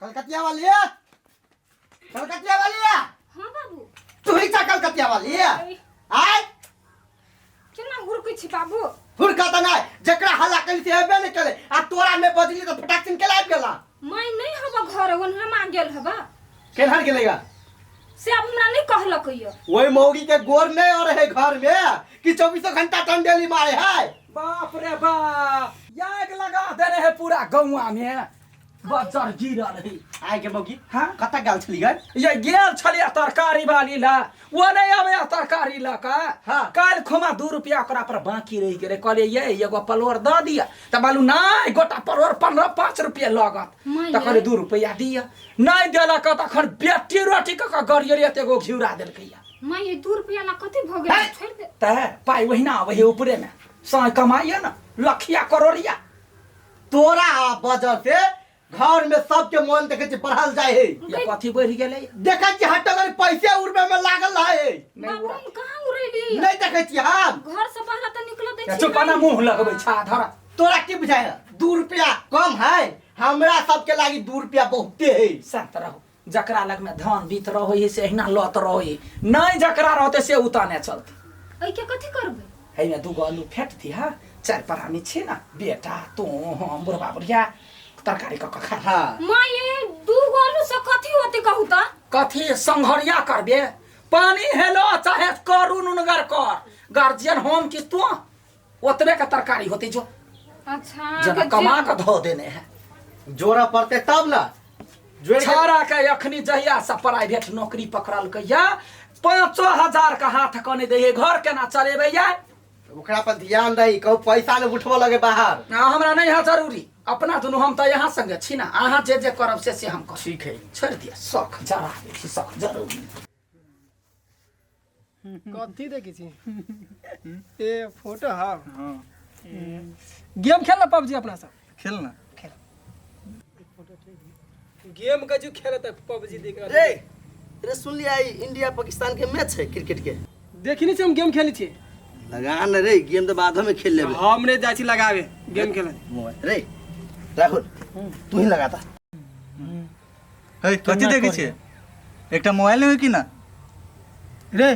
कलकतिया वाली है, कलकतिया वाली है। हाँ बाबू तू ही कलकतिया वाली है। आय केना हुरकै छी बाबू? हुरका त नै जकरा हल्ला कली से हेबे नै करे आ तोरा में बजली त फटाकसिन केला आबि गेला। मैं नहीं हबा घर ओनरा मा गेल हबा केनहर गेलैगा से अब हमरा नहीं कहलकैय। ओई मौगी के गोर नै और है घर में कि 24 घंटा टंडेली मारे है। बाप रे बाप, याग लगा देने है पूरा गौवा में। बजर गिरा रही आय के मौगी हाँ कता गेल छली गै? ये गेल छलिया तरकारी वाली ला, वो नहीं आवे तरकारी ला का। हाँ। कल खुमा 2 रुपया ओकरा पर बाकी रह गेले, कहले ये एगो पलोर द दिया त बालू नहीं गोटा पलोर 15-5 रुपया लागत त कहले 2 रुपया दिया नहीं देला क तखन बेटी रोटी क गरियरे एगो घिउरा देलकैया। मैं ये 2 रुपया ला कथि भ गेल छोड़ दे त पाई वहिना वही ऊपरे में सह कमाइए ना लखिया करोड़िया। तोरा वजह से घर में सबके मन देखे छ बढ़ल जाय है। ये कथि बढ़ गेले देखै छी हटल पैसे उड़बे में लागल है। बाबू हम कहां उड़ेली? नहीं देखे छी हम घर से बाहर त निकलो दै छी। चुपाना मुंह लगबै छा धरा। तोरा की बुझाय 2 रुपया कम है, हमरा सबके लागी 2 रुपया बहुते है। शांत रहो, जकरा लग में धन बीत रहो है से एहिना लत रहो है, नहीं जकरा रहते से उताने चलते। ऐ के कथि करबै? है में 2 आलू फेट दिया, 4 परानी छे ना बेटा तू हम बुढ़वा बुढ़िया तरकारी क खा। हाँ मैं ये 2 आलू से कथि होते कहू त? कथी संघरिया करबे, पानी हेलो चाहे करू नुनगर कर, गार्जियन होम कि तू ओतबे का तरकारी होती जो अच्छा जना कमा के धो देने है। जोरा पड़ते तब ना छाड़ा के अखनी जहिया से प्राइवेट नौकरी पकड़ल कैया 5,000 का हाथ कने दे घर केना चलेबे या ओकरा पर ध्यान दई कहू पैसा ने उठबो लगे बाहर। हमरा नहीं है जरूरी, अपना दुनु हम तो यहाँ संगे छी ना, अहाँ जे करब से हम कर। ठीक है छोड़ दिया शौक जरा छी शौक जरूरी। कथी देखी छी ए फोटो हां गेम खेलना पबजी अपना सब खेलना गेम का जो खेलता पबजी देख रहा रे रे सुन लिया इंडिया पाकिस्तान के मैच है क्रिकेट के। देखी नहीं छी हम गेम खेली छी। लगा न रे गेम तो बाद में खेल लेबे। हम नहीं जाई छी लगावे गेम खेले मोबाइल रे राहुल तू ही लगाता। है कथी देखै छै एकटा मोबाइल में कि ना रे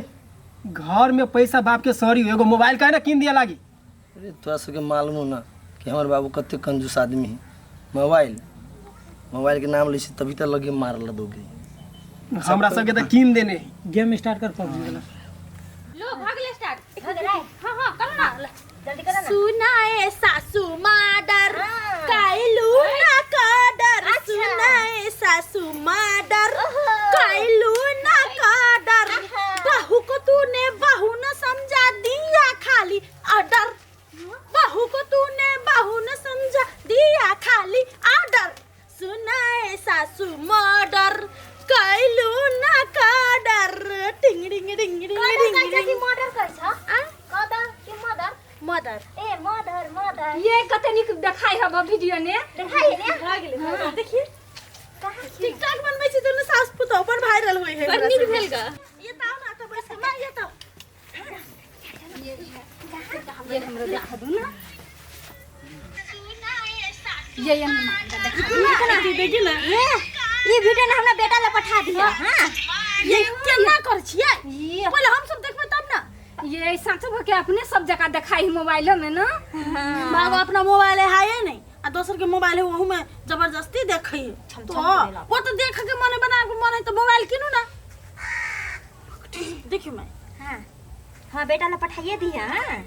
घर में पैसा बाप के सॉरी एगो मोबाइल का ना किन दिया लागी। अरे तोरा सबके मालूम हो ना कि हमारे बाबू कते कंजूस आदमी है। मोबाइल के नाम ले तभी तो लगे मारल दोगे। हमरा सबके तो किन देने गेम स्टार्ट कर पबजी वाला। लो भागले स्टार्ट हो गया। हां हां कर ना जल्दी कर ना। सुनाए सासू माडर काइलू ना काडर, सुनाए सासू माडर काइलू ना काडर, बहू को तूने बहू न समझा दिया खाली ऑर्डर, बहू को तूने बहू न समझा दिया खाली ऑर्डर, सुनाए सासू मर्डर काइलू ना काडर। टिंग डिंग डिंग डिंग डिंग मर्डर कैसा आ काडर के murder mother a mother mother ये कते निक देखाई हबा वीडियो ने देखाई ने भागले देखिए कहां टिकटॉक बनबै छी दोनों सास पुतौ पर वायरल होई है। बड़ निक भेल गा ये ताऊ ना तो बस मैं ये तो ये हमरा दिखा दो ना ये हम देखा दी देखी ना ये वीडियो ने हमरा बेटा ले पठा दिया। हां ये केना कर छियै पहले हम सब देखबै तब ना। ये सच के अपने सब जगह दिखाई मोबाइल में ना। बाबा अपना मोबाइल है ही नहीं आ दोसर के मोबाइल है वहू में जबरदस्ती देखै तो वो तो देख के मन बना के मन है तो मोबाइल किनु ना देखियो मैं। हां हां बेटा ने पठाइए दिया। हां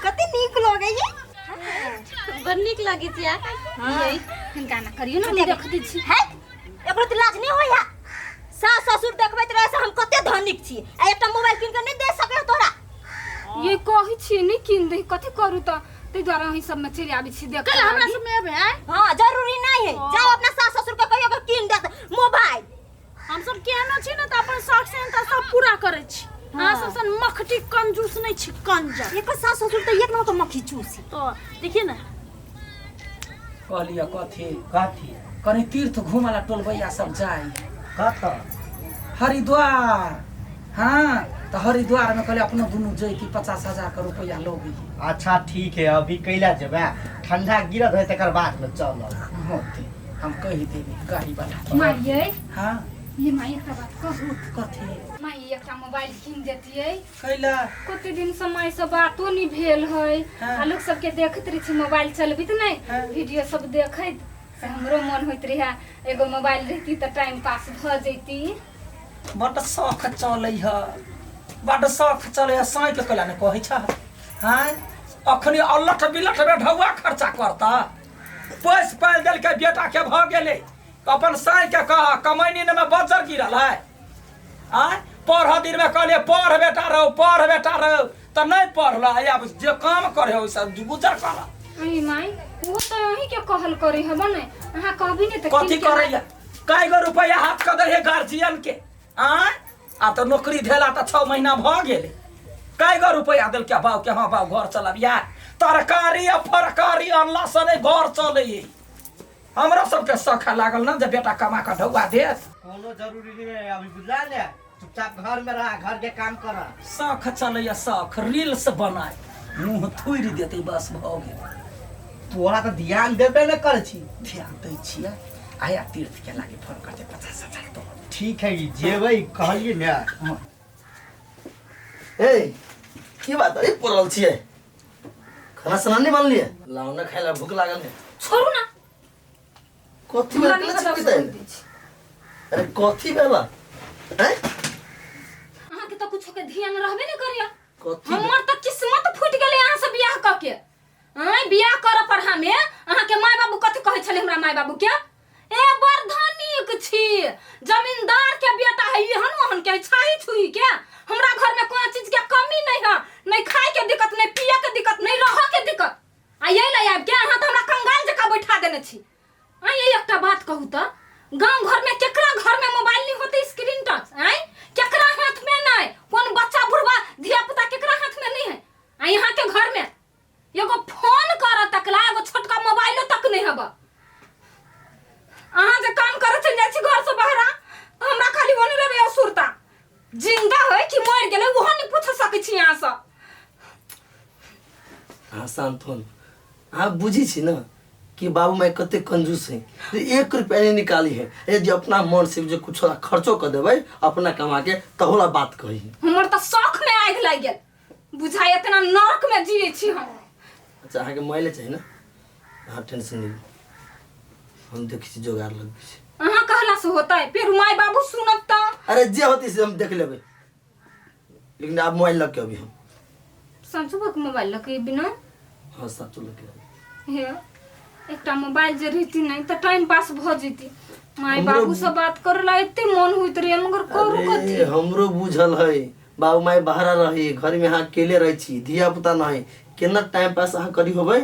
कते नीक लगे ये बड़ नीक लागे छै। हां गाना करियो ना देख दै छी है एकरो तो लाज नहीं होया। सास ससुर देखबैत रहे से हम कते धनिक छी आ एकटा मोबाइल किन के नहीं दे सके तोरा। ये कहि छी नहीं किन दे कथि करू त ते द्वारा ही सब में चली आबी छी देख कल हमरा सब में है। हां जरूरी नहीं है जाओ अपना सास ससुर के कहियो के किन दे मोबाइल। हम सब केहनो छी ना त अपन शौक से त सब पूरा करे छी। हां सब सन मखटी कंजूस नहीं छी कंजर। एक सास ससुर त एक न तो मखी चूसी तो देखिए ना कहलिया कथी कहीं तीर्थ घूमला टोलबैया सब जाए कथा हरिद्वार। हाँ तो हरिद्वार में कहले अपना दुनू जैती 50,000 का रुपया लोगी। अच्छा ठीक है अभी कैला जबे ठंडा गिरत है तकर बाद में चल होते हम कही देबे गाड़ी वाला माइये हाँ ये माई एकटा बात कहू कथी माई एकटा मोबाइल कीन देतियै कैला कते दिन समय से बातो नहीं भेल है हाँ। आ लोग सबके देखत रही छी मोबाइल चलबित नहीं हाँ। वीडियो सब देखत से हमरो मन होइत रहे एगो मोबाइल रहती त टाइम पास भ जैती बड शौख चलै ह बड शौख चलै ह साइकिल कला ने कहै छ हाँ अखनी अल्लठ बिलठ में ढौआ खर्चा करता पैस पाल दिल के बेटा के भ गेले अपन साई के कह कमैनी में बजर गिरल है आय पढ़ दिन में कहले पढ़ बेटा रहो त नहीं पढ़ला अब जे काम करे हो सब गुजर कर अरे माई वो तो यही के कहल करे है बने अहाँ कहबी नहीं त कथी करैया कई गो रुपया हाथ क दे गार्जियन के आय आ त नौकरी धेला त 6 महीना भ गेले कई गो रुपया दिल के बाऊ के हाँ बाऊ घर चलाबिया तरकारी आ फरकारी अनला से नहीं घर चले हमरा सबके सखा लागल ना जे बेटा कमा के ढौआ देत कोनो जरूरी नहीं है अभी बुझला ले चुपचाप घर में रह घर के काम कर शौख चलैया शौख रील्स बनाए मुंह थुरि देते बस भ गेल तोरा तो ध्यान देबे न कर छी ध्यान दै छियै आया तीर्थ के लागे फोन करते 50,000 तो ठीक है जेबै कहलिए ने हाँ। ए की बात अरे पड़ल छियै खाना साना नहीं मान लिए लाओ ना खाइला भूख लागल है छोड़ू ना कथी में हमरा कले नहीं छिपी पता दे अरे कथी बेला हैं अहाँ के तो कुछ के ध्यान रहबे नहीं करिया कथी हमर त किस्मत फूट गेले अहाँ से बियाह क के बियाह कर पर हमे अहाँ के माय बाबू कथी कहै छले हमरा माय बाबू के ए बरधनिक छी जमींदार के बेटा है एहन ओहन के छाई छुई के हमरा घर में कोई चीज के कमी नहीं है नहीं खाए के दिक्कत नहीं पिए के दिक्कत नहीं रह के दिक्कत आ ये ले आब के अहाँ त हमरा कंगाल जका बैठा देने छी ये एकटा बात कहू त गांव घर में केकरा घर में मोबाइल नहीं होते स्क्रीन टच केकरा हाथ में नहीं कौन बच्चा बुढ़वा धिया पुता केकरा हाथ में नहीं है यहाँ के घर में एगो फोन कर तकला एगो छोटका मोबाइलो तक नहीं हबा अहाँ जे काम करे चल जाइ छी घर से बाहर तो हमरा खाली ओने रे असुरता जिंदा है कि मर गेले ओहो नहीं पूछ सकै छी यहाँ से हाँ शांत होन आप बुझी छी ना कि बाबू माई कते कंजूस है तो 1 रुपया नहीं निकाली है यदि अपना मन से जो कुछ खर्चो कर देबै अपना कमा के तहोला बात कही हमर त शौक में आग लाग गेल बुझाय इतना नरक में जिए छी हम अच्छा अहाँ के मोबाइल चाहिए ना हाँ टेंशन नहीं हम देखी छी जोगाड़ लग छी अहाँ कहला से होता है फिर माय बाबू सुनत त अरे जे होती से हम देख लेबै लेकिन आप मोबाइल लग के अभी हम संजू के मोबाइल लके बिना हाँ साचो लग के हे एकटा मोबाइल जे रहती नहीं त टाइम पास भ जेती माय हमरो बाबू से बात करला एते मन होइत रे मगर करू कथी अरे हमरो बुझल है बाबू माई बाहर रही घर में हाँ अकेले रही छी धिया पुता नहीं केना टाइम पास अहाँ करी होबै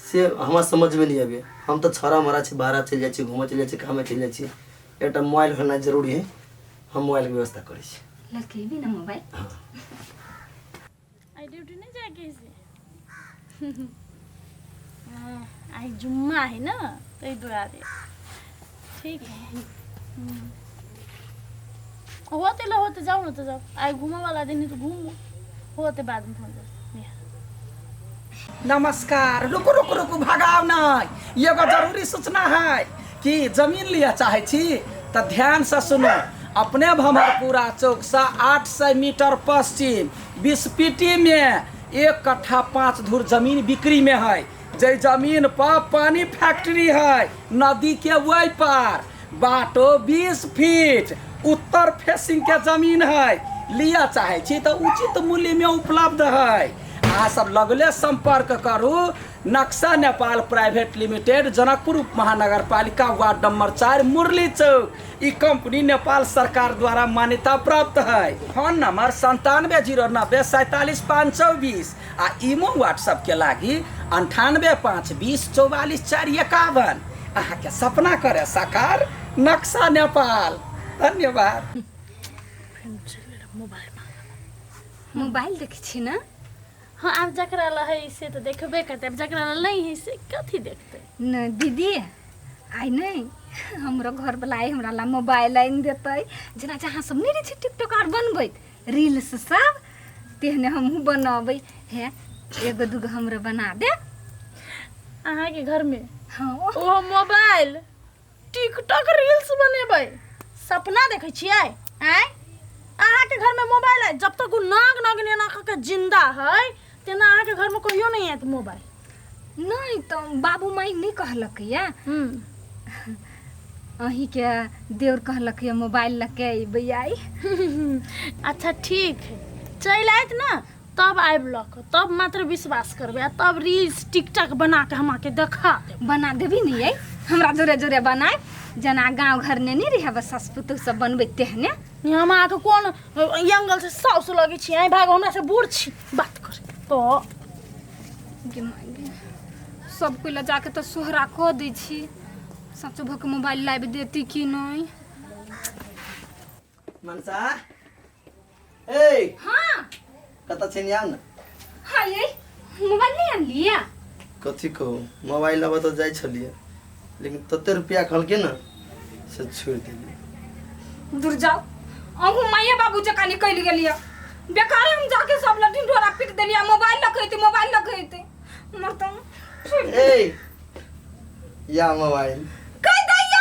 से हमरा समझ में नहीं आबे हम तो छरा मरा छी बाहर चल जाइ छी घूमे चल जाइ छी कामे चल जाइ छी एकटा मोबाइल होना जरूरी है हम मोबाइल के व्यवस्था करै छी लके भी ना मोबाइल आई ड्यूटी नहीं जाए कैसे आई जुम्मा है ना तो दुआरे ठीक है होते जाओ ना तो जाओ आई घूमने वाला दिन है तो घूमो होते बाद में फोन कर नमस्कार रुको रुको रुको भगाव नहीं एगो जरूरी सूचना है कि जमीन लिया चाहे छी तो ध्यान से सुनो अपने भमरपुरा चौक से 800 मीटर पश्चिम बिस्पीटी में 1 कट्ठा 5 धुर जमीन बिक्री में है जे जमीन पर पानी फैक्ट्री है नदी के वही पार बाटो 20 फीट उत्तर फेसिंग के जमीन है लिया चाहे छी तो उचित मूल्य में उपलब्ध है अहाँ सब लगले संपर्क करू नक्शा नेपाल प्राइवेट लिमिटेड जनकपुर महानगर पालिका वार्ड नंबर 4 मुरली चौक ई कंपनी नेपाल सरकार द्वारा मान्यता प्राप्त है फोन नंबर 9709477524 आ इमो व्हाट्सएप के लागी 9852044451 अहाँ के सपना करे साकार नक्शा नेपाल धन्यवाद मोबाइल देखै छी ना हाँ आप जकरा ला है से तो देखबे करते अब जकरा ला नहीं है से कथी देखते न दीदी आई नहीं हमरो घर वाला हमरा ला मोबाइल आइन देतै जेना जहाँ सब नहीं रहे टिकटॉक आर बनबैत रील्स सब तेहने हमहूँ बनबै है एगो दूगो हमरा बना दे अहाँ के घर में हाँ वो मोबाइल टिकटॉक रील्स बनेबै सपना देखै छियै आय अहाँ के घर में मोबाइल है जब तक नाग नागिन ना के जिंदा है तेना अहाँ के घर में कहियो नहीं है मोबाइल नहीं तो बाबू माई नहीं कहलक या अही के देवर कहलक या मोबाइल लके भैयाई अच्छा ठीक है चल आयत ना तब आब लक तब मात्र विश्वास करबे तब रील्स टिकटॉक बना के हम के देखा बना देबी नहीं है हमरा जोरे जोरे बनाए जना गांव घर ने नहीं रहे बस ससपुतु सब बनबैते हने हम आके कोन एंगल से साउस लगे छी आई भाग हमरा से बूढ़ छी बात कर तो सब कोई ला जाके तो सोहरा को दै छी सच भक मोबाइल लाइव देती कि नहीं मनसा ए हां कता छै नि आउ न हां ये मोबाइल नहीं आन लिया कथी कहू मोबाइल अब तो जाय छलिए लेकिन तते रुपया खलके न से छोड़ दिली दूर जाओ अहू माये बाबू जका निकल गेलिया बेकार हम जाके सब लठिन ढोरा पीट देलिया मोबाइल लखैते मरता ए या मोबाइल कह दैया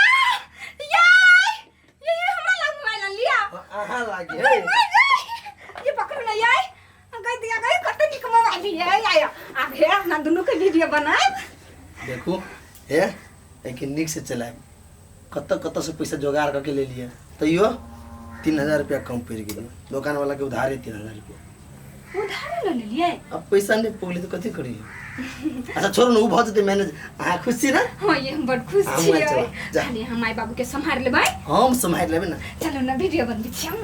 ये हमरा ला मोबाइल लिया आहा लागे ये पकड़ ले याय कह दिया गई कते निक मोबाइल लिया आया आगे अपना दोनों के वीडियो बनाए देखो हे लेकिन निक से चलाए कत से पैसा जोगाड़ करके ले लिया तो यो 3000 रुपया कम पड़ गया दुकान वाला के उधार है 3000 रुपया उधार ले लिए अब पैसा नहीं पगली तो कथी करी अच्छा छोड़ ना वो बहुत जते मैनेज खुशी ना हां ये हम बड़ खुश हाँ, छी मैं चला, जा। खाली हम माई बाबू के संभाल ले भाई हम संभाल लेबे ना चलो ना वीडियो बनबी छी हम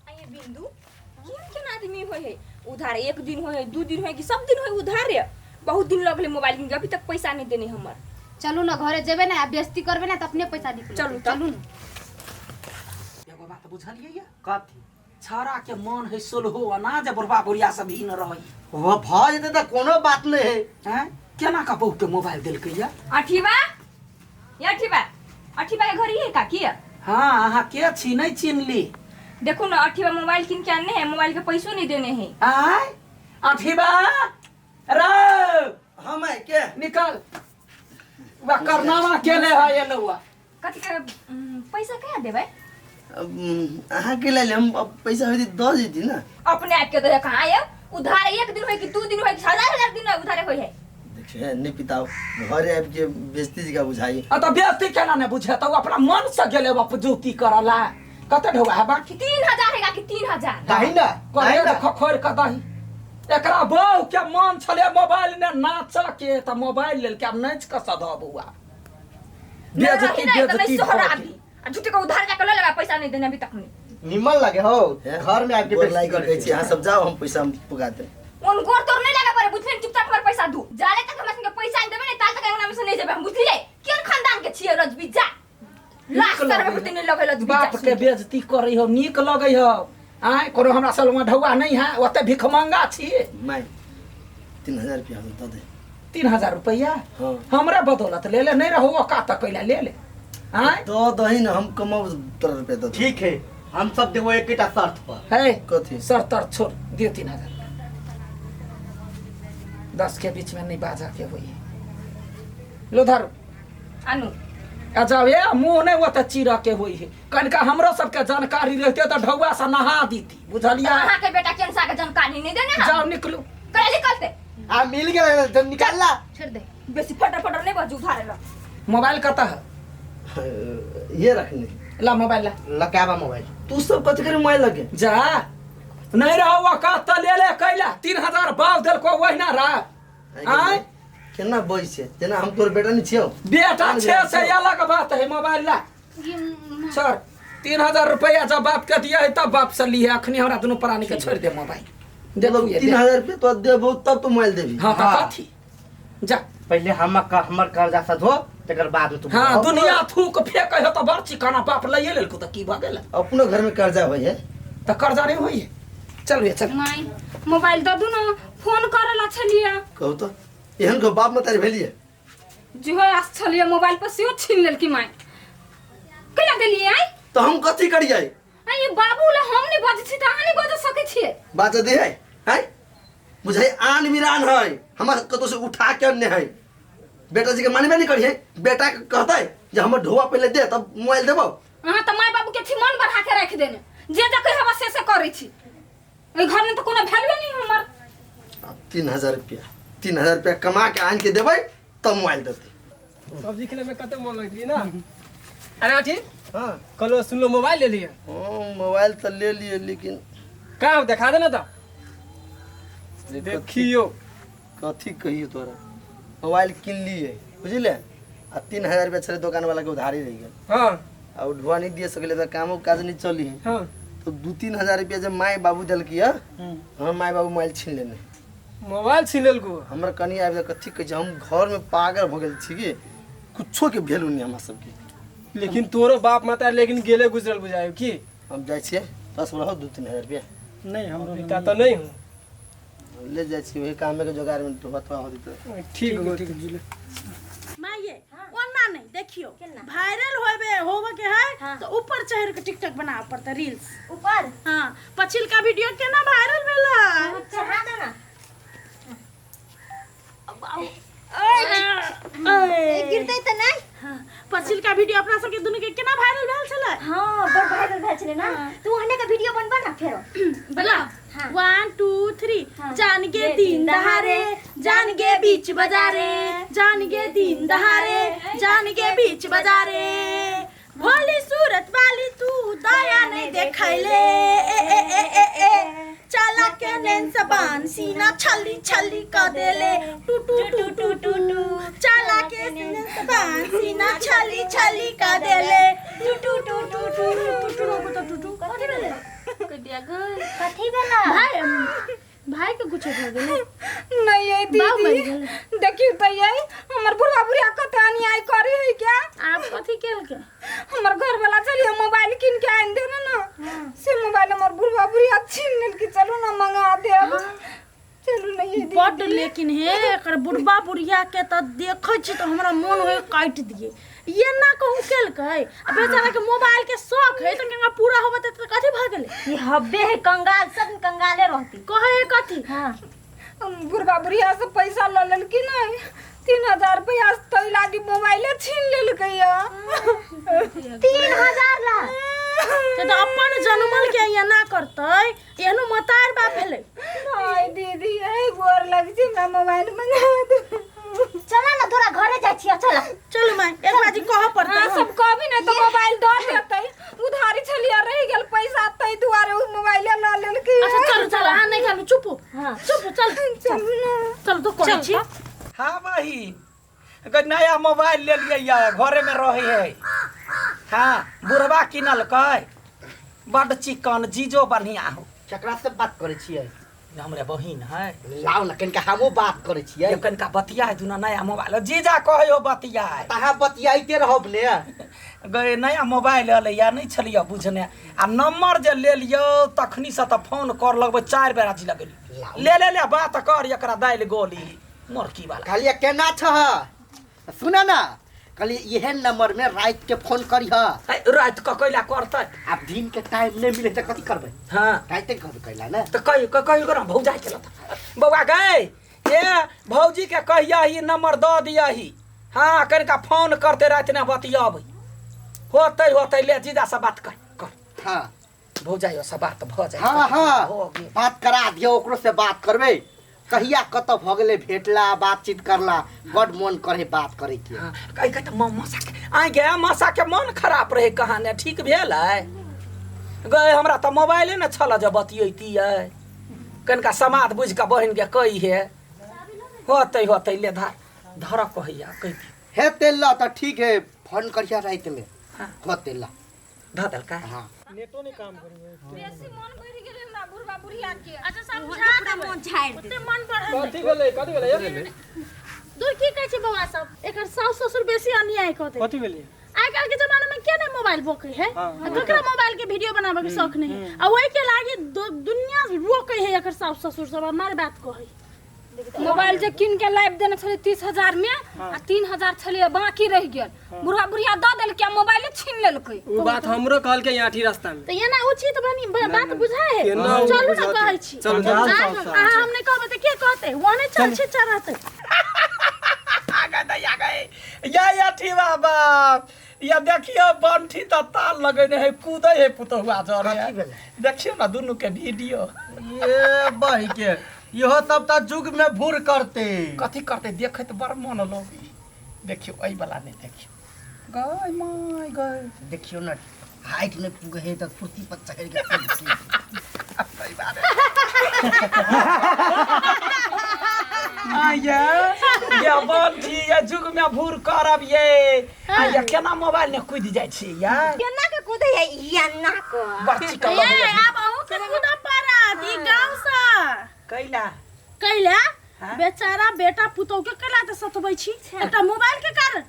आये बिंदु केन आदमी होय है उधार एक दिन होय है 2 दिन होय कि सब दिन होय उधार रे बहुत दिन लगले मोबाइल किन के अभी तक पैसा नहीं देने हमर चलू ना घरे जेबे ना बेइज्जती करबे ना त अपने पैसा निकल चलू ना एगो बात बुझलिए या कथी छारा के मन है सोलहो अनाज बुढ़वा बुढ़िया सब ही न रही वो भ जेते त कोनो बात नहीं है हैं केना का बहू के मोबाइल देलकै या अठीबा के घर ही है का किया हां अहाँ के छी नहीं चिन्हली देखो ना अठीबा मोबाइल किन के आने हैं मोबाइल के पैसों नहीं देने हैं आय अठीबा रो हम है के निकल वा करनामा केले है ये लौआ कथि के पैसा कहाँ देबै अहाँ के ले हम अब पैसा होती दे देती ना अपने आप के तो कहाँ आए उधार एक दिन होय कि 2 दिन होय कि 1000 दिन उधार होय है देखिए नहीं पिताओ घर आब के बेइज्जती जगह बुझाई आ त बेइज्जती केना ने बुझे त अपना मन से गेले बाप ज्योति करला कते ढौआ है बाकी 3000 है कि 3000 दाही ना करे खखोर क दही एकरा बहू के मन छले मोबाइल ने नाच के त मोबाइल लेल के अब नाच के सधा बुआ बेइज्जती आ झूठे का उधार जाके ले लेगा पैसा नहीं देने अभी तक नहीं निमन लगे हो घर में आके लाइक कर छी हां सब जाओ हम पैसा पुगाते उन गोर तोर नहीं लगा पर बुझले चुपचाप हमर पैसा दू जाले तक हमरा संगे पैसा नहीं देबे नहीं ताल तक हमरा में से नहीं जेबे हम बुझलिए केन खानदान के छिए रजबीजा लाख सर में नहीं लगे रजबीजा बाप के बेइज्जती करै हो नीक लगै हो आय कोनो हमरा सलमा ढौआ नहीं है ओते भिख मांगा छी मैं 3000 रुपया दे दे 3000 रुपया हां हमरे बदौलत ले ले नहीं रहो का त कैला ले ले आय तो दही ना हम कमाओ 13 रुपया दे ठीक है हम सब देबो एकटा शर्त पर है कथी सरतर छोड़ दियो 3000 10 के बीच में नहीं बाजा के हुई लो धर अनु आ जाओ ये मुंह नहीं वो तो चीरा के हुई है कनका हमरो सबके जानकारी रहते तो ढौआ से नहा दीती बुझलिया अहाँ के बेटा केनसा के जानकारी नहीं देने जाओ निकलो करे निकलते आ मिल गया तो निकालला छोड़ दे बेसी फटर फटर नहीं बजू उधार ला मोबाइल कता है ये रखने ला मोबाइल ला लगावा मोबाइल तू सब कथी करे मोबाइल लगे जा नहीं रहो का त ले ले कैला 3000 बाव देल को वही ना रहा आय केना बोई से जेना हम तोर बेटा नहीं छियो बेटा छे से अलग बात है मोबाइल ला सर 3000 रुपया जब बाप के दिया है तब बाप से लिए अखनी हमरा दोनों प्राणी के छोड़ दे मोबाइल दे दो ये 3000 रुपया तो देबो तब तो मोबाइल देबी हां हाँ। कथी जा पहले हमर कर्जा सधो तकर बाद में तुम हां दुनिया थूक फेंक है तो बड़ चिकाना बाप लइए लेल को त की भ गेल अपनो घर में कर्जा होय है त कर्जा नहीं होई चल ये चल माई मोबाइल दे दू ना फोन करला छलिया कहू तो एहन को बाप में तारी भेलिए जो है आस छलिया मोबाइल पर से छीन लेल की माई केला देलिए आई तो हम कथी करिए ये बाबू ला हम नहीं बज छी त अहाँ नहीं बज सके छिए बात दे है हैं बुझाई आन विरान है हमार कतो से उठा के अन्य है बेटा जी के मानबे नहीं करिए बेटा के कहता है जे हमर ढोआ पहले दे तब मोबाइल देबो हां त माय बाबू के थी मन बढ़ा के रख देने जे जके हवा से करै छी ए घर में तो कोनो वैल्यू नहीं हमर 3000 रुपया कमा के आन के देबै तब मोबाइल देते पबजी खेले में कते मन लगती ना अरे ठीक हां कल सुन लो मोबाइल ले लिए मोबाइल तो ले लिए लेकिन का दिखा देना तो देखियो कथी कहियो तोरा मोबाइल किन लिए बुझले आ 3000 रुपया छले दुकान वाला के उधारी रह गेल हां और ढुआ नहीं दिए सकले तो कामो काज नहीं चली है हां तो 2-3 हजार रुपया जब माय बाबू दल किया हम माय बाबू मोबाइल छीन लेने मोबाइल छीनल को हमरा कनी आबे कथी कह जे हम घर में पागल भ गेल छी के कुछो के वैल्यू नहीं हमरा सब के लेकिन तोरो बाप माता लेकिन गेले गुजरल बुझायो की हम जाय छिए 10 रहो 2-3 हजार रुपया नहीं हम पिता तो नहीं हूं ले जाय छी वही काम के जोगार में तो बतवा हो तो ठीक हो ठीक है मैं ये ओना नहीं देखियो वायरल होवे के है तो ऊपर चढ़ के टिकटॉक बनावे पड़ता रील्स ऊपर हां पछिल का वीडियो केना वायरल भेला चढ़ा देना गिरते तो नहीं पछिल का वीडियो अपना सबके दुनु के केना वायरल भेल छले हां बड़ वायरल भेल छले ना तू हने का वीडियो बनबा ना फेरो बला 1 2 3 जान के दिन दहारे जान के बीच बाजारे जान के दिन दहारे जान के बीच बाजारे भोली सूरत वाली तू दया नहीं देखैले चला के नैन सबान सीना छली छली क देले टू टू टू टू टू टू चला के नैन सबान सीना छली छली क देले टू टू टू टू टू टू टू कथि भेले कथि भेला भाई के कुछ हो गेले नहीं है दीदी देखियो त यही हमर बुढ़ा बुढ़िया कते अन्याय करे है क्या आप कथि केल के हमर घर वाला चलिए मोबाइल किन के आन देना ना से मोबाइल हमर बुढ़ा बुढ़िया छीन लेल के चलो ना मंगा देब चलो नहीं है बड लेकिन हे एकर बुढ़बा बुढ़िया के त देखै छी त हमरा मन होय काट दिए ये ना कहूं केल के बेचारा के मोबाइल के शौक है त केना पूरा होबत त कथि भ गेले ये हब्बे है कंगाल सब कंगाले रहती कहे कथि हां बुढ़ा बुढ़िया से पैसा ल लेल कि नहीं 3000 रुपया तई लागी मोबाइल छीन लेल गया 3000 ला तो अपन जनमल के ये ना करतै एहनु मतार बाप भेले नहीं दीदी ए गोर लग छी ना मोबाइल मंगा दे चला ना तोरा घरे जाय छिया चला चल मैं एक बाजी कह पड़तै हां सब कभी नहीं तो मोबाइल दे देतै उधारी छलिया रह गेल पैसा तई दुआरे उ मोबाइल ल लेल के अच्छा चल चल आ नहीं खालू चुप हां चुप चल चल तो कोन छी हाँ भाई अगर नया मोबाइल ले लिया घरे में रहे है हाँ बुढ़वा किनल कै बड़ चिकन जीजो बढ़िया हो केकरा से बात करे छियै हमरे बहिन है लाओ ना कनिका हमो बात करे छियै कनिका बतिया है दुना नया मोबाइल जीजा कहियो बतिया है तहाँ बतियाइते रहब ने गए नया मोबाइल अलिया नहीं छलिया बुझने आ नंबर जे ले लियो तखनी से त फोन कर लगबे 4 बेर आज लगली ले बात कर एकरा दाइल गोली मोरकी वाला कहलिए केना छ सुना ना कहलिए इहे नंबर में रात के फोन करिह रात क कैला करतै अब दिन के टाइम नहीं मिले त कथि करबै हां राते कर कैला ना त कहियो कर भौजा के बौआ गए ए भौजी के कहिया ही नंबर द दिया ही हां कनिका फोन करते रात ने बतियाबै होतै ले जीजा से बात कर हां भौजाइयो से बात भ जाय हां हां बात करा दियो ओकरो से बात करबै कहिया कत भ गेले भेटला बातचीत करला बड मन करे बात करे के कहि त मसा के आ गया मसा के मन खराब रहे कहां ठीक भेल है गए हमरा त मोबाइले न छल ज बतियैती है कनका समाद बुझ के बहन के कही है होतै ले धर कहिया कहि हे तेला त ठीक है फोन करिया रात में होतै ला धदल का हां नेटो नहीं काम करे बेसी मन भरि गेले ना बुढ़वा बुढ़िया के अच्छा समझा दे मन झाड़ दे मन बढ़ल कथि भेलै यार दूर की कहै छी बौआ सब एकर सास ससुर बेसी अन्याय करते कथि भेलै आइ काल के जमाना में के नहीं मोबाइल बोके है ककरा मोबाइल के वीडियो बनावे के शौक नहीं है आ ओई के लागे दुनिया रोके है एकर सास ससुर सब हमार बात कहै मोबाइल जे किन के लाइव देने छले 30,000 में आ 3,000 छले बाकी रह गेल बुढ़ा बुढ़िया द देल के मोबाइल छीन लेलकै उ बात हमरो कहल के याठी रास्ता में तो ये ना उचित बनी बात बुझाए केना चलू ना कहै छी चल जा हम नहीं कहबे त के कहते ओने चल छी चराते आ गए या ठीक बाबा या देखियो बंठी त ताल लगेने है कूदे है पुतहुआ जर देखियो ना दोनों के वीडियो ये बही के इहो सब त जुग में भूर करते कथी करते देखे तो बड़ मन लगी देखियो एई वाला नहीं देखियो गय माय गय देखियो ना हाइट में पुगे है त फुर्ती पर चढ़ के सही बात ये बंठी ये जुग में भूर करब ये केना मोबाइल ने कूद जाय छी या केना के कूदे है या ना को बच्ची का ये अब अहू के खुदा पारात ई गांव से कैला बेचारा बेटा पुतौ के कैला त सतबै छी एकटा मोबाइल के कारण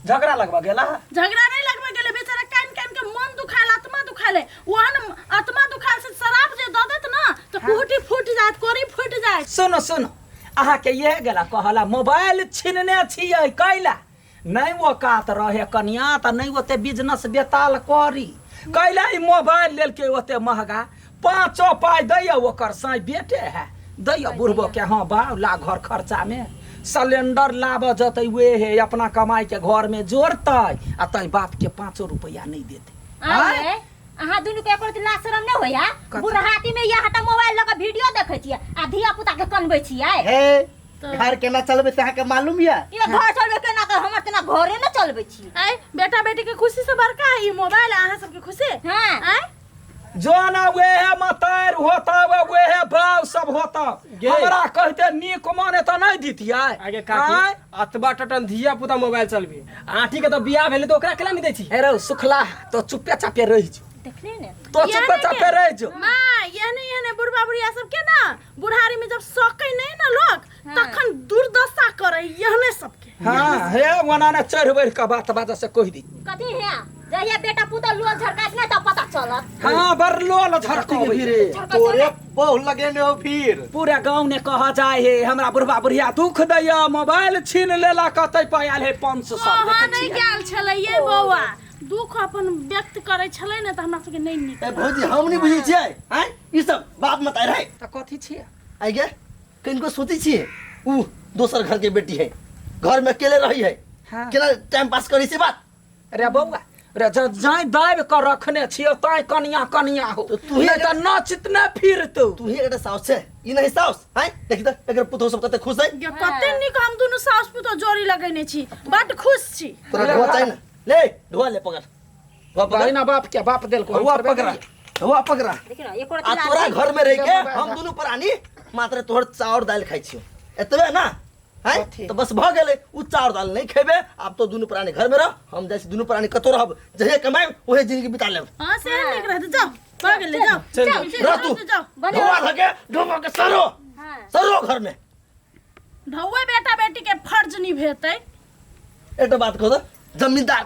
झगड़ा लगवा गेला झगड़ा नहीं लगबे गेले बेचारा कान कान के मन दुखाल आत्मा दुखाले ओहन आत्मा दुखाल से शराब जे द देत ना तो कुहटी फूट जात कोरी फूट जात सुनो सुनो अहाँ के ये गेला कहला मोबाइल छीनने छियै कैला नहीं वो कात रहे कनिया त नहीं ओते बिजनेस बेताल करी कैला ई मोबाइल लेल के ओते महंगा 5 पाई दैया ओकर साई बेटे है दैया बुढ़बो के हां बा ला घर खर्चा में सिलेंडर लाब जतै वे है अपना कमाई के घर में जोड़तै आ तै बाप के 5 रुपया नहीं देते आए अहाँ दुनु के एको लाज शरम न होया बुढ़हाती में या हटा मोबाइल लगा वीडियो देखै छियै आ धिया पुता के कनबै छियै हे घर केना चलबे से के मालूम या ये घर चलबे केना के हमर तना घरे न चलबै छी ए बेटा बेटी के खुशी से बड़का है ई मोबाइल अहाँ सब के खुशी हां जोना वे है मतार होता वे है बाव सब होता हमरा कहते नीक माने त नहीं दितियै आगे काकी अतबा टटन धिया पुता मोबाइल चलबे आठी के तो बियाह भेले तो ओकरा केला नहीं दै छी हे रो सुखला तो चुपे चापे रह जो देखले ने तो चुपे चापे रह जो मां ये ने बुढ़वा बुढ़िया सब के ना बुढ़ारी में जब सकै नहीं ना लोग तखन दुर्दशा करे यहने सब के हां हे वना ने चढ़ बढ़ के बात बात से कह दी कथी है जहिया बेटा पुता लोल झरकास ना त पता चलत हां बर लोल झरकबे फिर तोरे बहु लगेने हो फिर पूरा गांव ने कहा जाए है हमरा बुढ़वा बुढ़िया दुख दैया मोबाइल छीन लेला कतै पायल है 500 सब हां नहीं गेल छले ये बौआ दुख अपन व्यक्त करे छले न त हमरा सब के नहीं नीक ए भौजी हम नहीं बुझी छियै हैं ई सब बाप मत आइ रहे त कथी छियै आइ गे किनको सोची छियै उ दोसर घर के बेटी है घर में अकेले रही है हां केना टाइम पास करी से बात अरे बौआ रे जाय दाब कर रखने छियो ताय कनिया कनिया हो तो तू ही नहीं त नाचित न फिरतो तू ही एकटा साउस छै ई नहीं साउस हैं देखि त एकर पुतौ सब कते खुश है कते निक हम दुनु सास पुतो जोड़ी लगैने छी बड खुश छी तोरा ढोआ चाहिए ना ले ढोआ ले पकड़ भाई ना बाप के बाप देल को ढोआ पकड़ा ढोआ पकड़ा देखि न एको आ तोरा घर में रह के हम दुनु प्राणी मात्र तोहर चाउर दाल खाइ छियो एतबे ना हैं तो बस भ गेले उ चाउर दाल नहीं खेबे अब तो दुनु प्राणी घर में रह हम जैसे दुनु प्राणी कतो रहब जहे कमाए ओहे जिंदगी बिता लेब हां से निक रहत जाओ भाग ले जाओ रह तू ढोआ धके ढोआ के सरो सरो घर में ढौवे बेटा बेटी के फर्ज निभेतै एटा बात कह दो जमींदार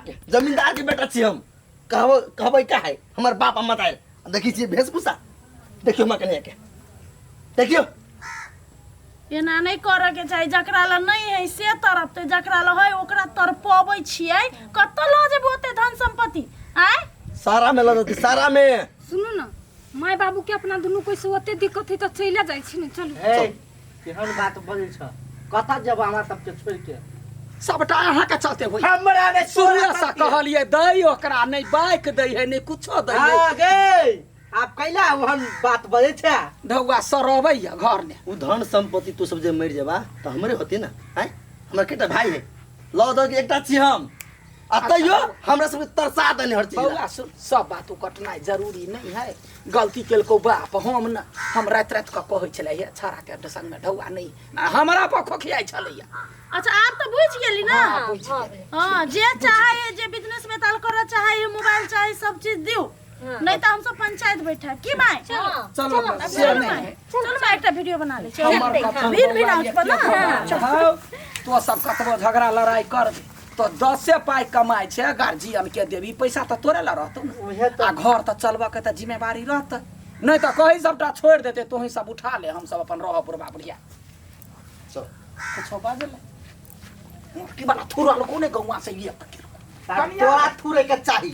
के बेटा छी हम कहबै का है हमर बाप अम्मा ताय देखि छी भेषभूषा देखियो मां कन्या के देखियो एना नहीं करे के चाही जकरा ला नहीं है से तरफ ते जकरा ला है ओकरा तरपबै छियै कत ल जेबो ओते धन संपत्ति आय सारा में लदती सारा में सुनु न माय बाबू के अपना दुनु कोई से ओते दिक्कत है त चैला जाय छी न चलू ए केहन बात बोलै छ कता जब हमरा सबके छोड़ के सबटा अहाँ के चलते होई हमरा ने सूर्य सा कहलिए दई ओकरा नहीं बाइक दई है नहीं कुछो दई है आ गे आप कैला ओहन बात बोलै छ ढौआ सरबै घर ने उ धन संपत्ति तू सब जे मर जेबा त हमरे होती ना हैं हमर केटा भाई है ल द के एकटा छी हम अतयो हमरा सब तरसा दने हर चीज बौआ सुन सब बात कटनाई जरूरी नहीं है गलती केल को बाप हम न हम रात रात का कहै छलै हे छारा के संग में ढौआ नहीं हमरा पर खोखियाई छलैया अच्छा आप तो बुझ गेली ना हाँ, बुझ गेली। हां जे चाहे जे बिजनेस में ताल करे चाहे मोबाइल चाहे सब चीज दियो नहीं तो हम सब पंचायत बैठा की माय चलो से नहीं है चलो मैं एक वीडियो बना ले हमर कथा भीड़ भीड़ आउट पर ना तो सब कतबो झगड़ा लड़ाई कर तो 10 पाई कमाई छे गार्जियन के देवी पैसा तो तोरे ला रहतो न आ घर तो चलबा के त जिम्मेवारी रहत नहीं तो कहीं सबटा छोड़ देते तो ही सब उठा ले हम सब अपन रह पुरबा बढ़िया कुछ बाजल मोटी वाला थुरा लो कोने गौवा से ये तक तोरा थूरे के चाही